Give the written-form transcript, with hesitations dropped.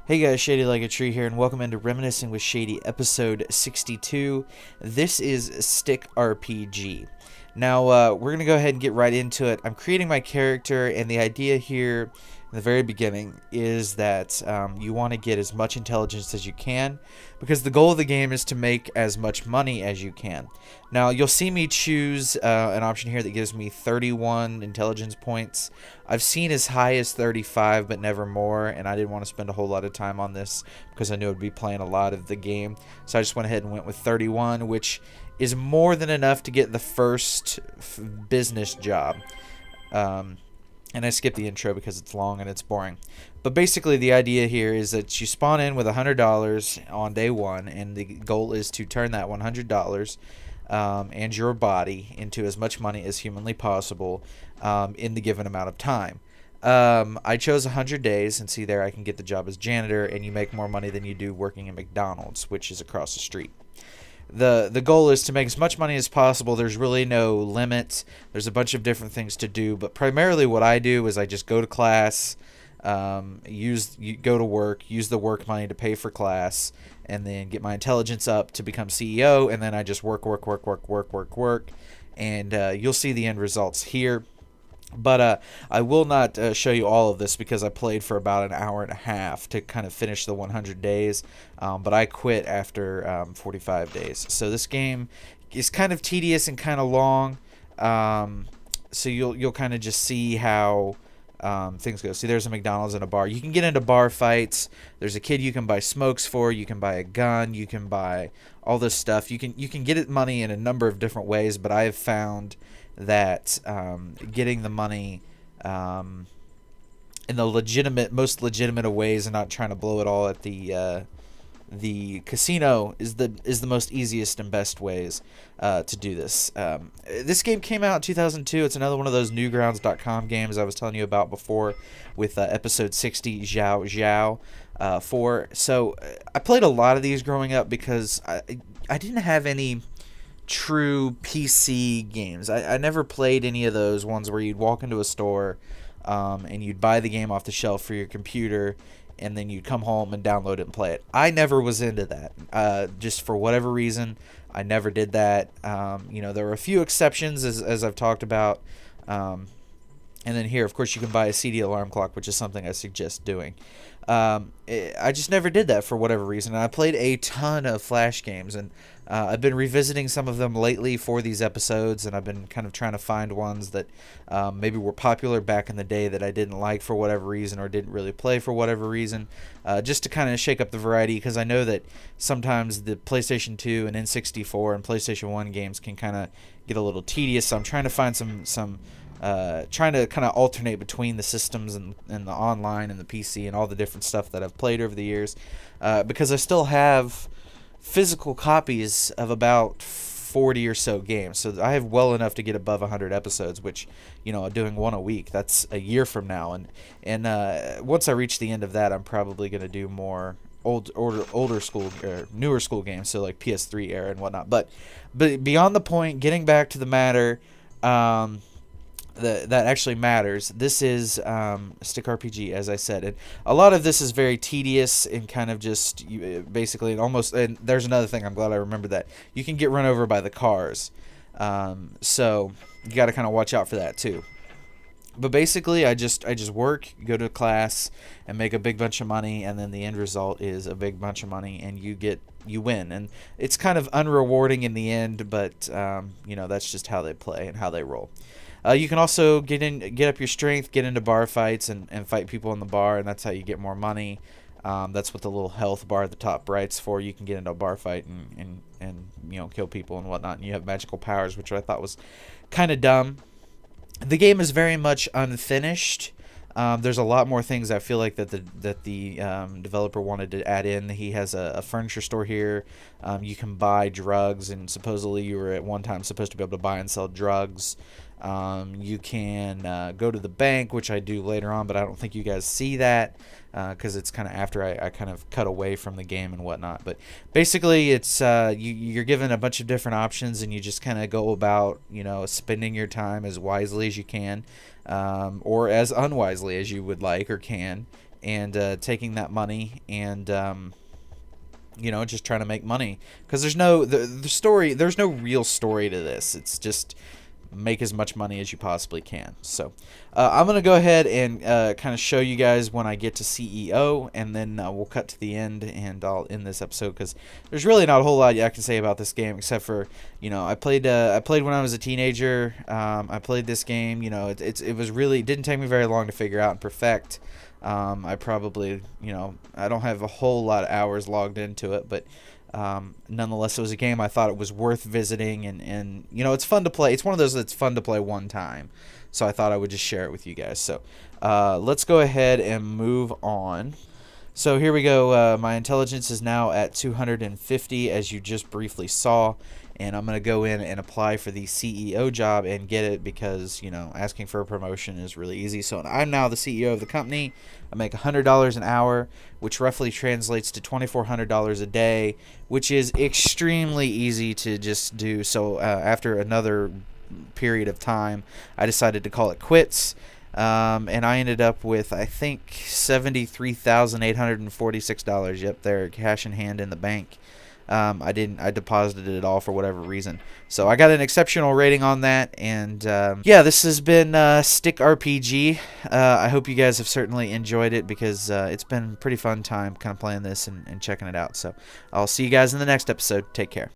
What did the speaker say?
Hey guys, Shadylikeatree here, and welcome into Reminiscing with Shady, episode 62. This is Stick RPG. Now, we're going to go ahead and get right into it. I'm creating my character, and the idea here in the very beginning is that you want to get as much intelligence as you can, because the goal of the game is to make as much money as you can. Now, you'll see me choose an option here that gives me 31 intelligence points. I've seen as high as 35, but never more, and I didn't want to spend a whole lot of time on this because I knew I'd be playing a lot of the game. So I just went ahead and went with 31, which is more than enough to get the first business job. And I skipped the intro because it's long and it's boring. But basically the idea here is that you spawn in with $100 on day one, and the goal is to turn that $100 and your body into as much money as humanly possible in the given amount of time. I chose 100 days, and see there I can get the job as janitor, and you make more money than you do working at McDonald's, which is across the street. The goal is to make as much money as possible. There's really no limit. There's a bunch of different things to do, but primarily what I do is I just go to class, go to work, use the work money to pay for class, and then get my intelligence up to become CEO, and then I just work, and you'll see the end results here. But I will not show you all of this because I played for about an hour and a half to kind of finish the 100 days. But I quit after 45 days. So this game is kind of tedious and kind of long. So you'll kind of just see how things go. See, there's a McDonald's and a bar. You can get into bar fights. There's a kid you can buy smokes for. You can buy a gun. You can buy all this stuff. You can get it money in a number of different ways. But I have found that getting the money in the most legitimate of ways, and not trying to blow it all at the casino, is the most easiest and best ways to do this. This game came out in 2002. It's another one of those newgrounds.com games I was telling you about before with episode 60 Zhao 4. So I played a lot of these growing up because I didn't have any true PC games. I never played any of those ones where you'd walk into a store and you'd buy the game off the shelf for your computer, and then you'd come home and download it and play it. I never was into that. Just for whatever reason, I never did that. There were a few exceptions, as I've talked about. And then here, of course, you can buy a CD alarm clock, which is something I suggest doing. I just never did that for whatever reason. And I played a ton of Flash games, and I've been revisiting some of them lately for these episodes, and I've been kind of trying to find ones that maybe were popular back in the day that I didn't like for whatever reason, or didn't really play for whatever reason, just to kind of shake up the variety, because I know that sometimes the PlayStation 2 and N64 and PlayStation 1 games can kind of get a little tedious, so I'm trying to find some trying to kind of alternate between the systems and the online and the PC and all the different stuff that I've played over the years, because I still have physical copies of about 40 or so games, so I have well enough to get above 100 episodes, which, doing one a week, that's a year from now, and once I reach the end of that, I'm probably going to do more older school or newer school games, so like PS3 era and whatnot. But beyond the point, getting back to the matter, that actually matters. This is Stick RPG, as I said, and a lot of this is very tedious and kind of just basically almost. And there's another thing. I'm glad I remembered that you can get run over by the cars, so you got to kind of watch out for that too. But basically, I just work, go to class, and make a big bunch of money, and then the end result is a big bunch of money, and you win, and it's kind of unrewarding in the end, but that's just how they play and how they roll. You can also get up your strength, get into bar fights, and fight people in the bar, and that's how you get more money. That's what the little health bar at the top right's for. You can get into a bar fight and kill people and whatnot, and you have magical powers, which I thought was kind of dumb. The game is very much unfinished. There's a lot more things I feel like that the developer wanted to add in. He has a furniture store here. You can buy drugs, and supposedly you were at one time supposed to be able to buy and sell drugs. You can go to the bank, which I do later on, but I don't think you guys see that because it's kind of after I kind of cut away from the game and whatnot. But basically, it's you're given a bunch of different options, and you just kind of go about, spending your time as wisely as you can, or as unwisely as you would like or can, and taking that money and just trying to make money, because there's the story. There's no real story to this. It's just make as much money as you possibly can. So I'm going to go ahead and kind of show you guys when I get to CEO, and then we'll cut to the end, and I'll end this episode, because there's really not a whole lot I can say about this game, except for, I played when I was a teenager. I played this game. It was really, it didn't take me very long to figure out and perfect. I probably, I don't have a whole lot of hours logged into it, but nonetheless, it was a game I thought it was worth visiting, and it's fun to play. It's one of those that's fun to play one time, so I thought I would just share it with you guys. So let's go ahead and move on. So here we go. My intelligence is now at 250, as you just briefly saw, and I'm going to go in and apply for the CEO job and get it, because asking for a promotion is really easy. So I'm now the CEO of the company. I make $100 an hour, which roughly translates to $2,400 a day, which is extremely easy to just do. So after another period of time, I decided to call it quits. And I ended up with, I think, $73,846. Yep, there, cash in hand in the bank. I deposited it all for whatever reason. So I got an exceptional rating on that, and yeah, this has been Stick RPG. I hope you guys have certainly enjoyed it, because it's been a pretty fun time kind of playing this and checking it out. So I'll see you guys in the next episode. Take care.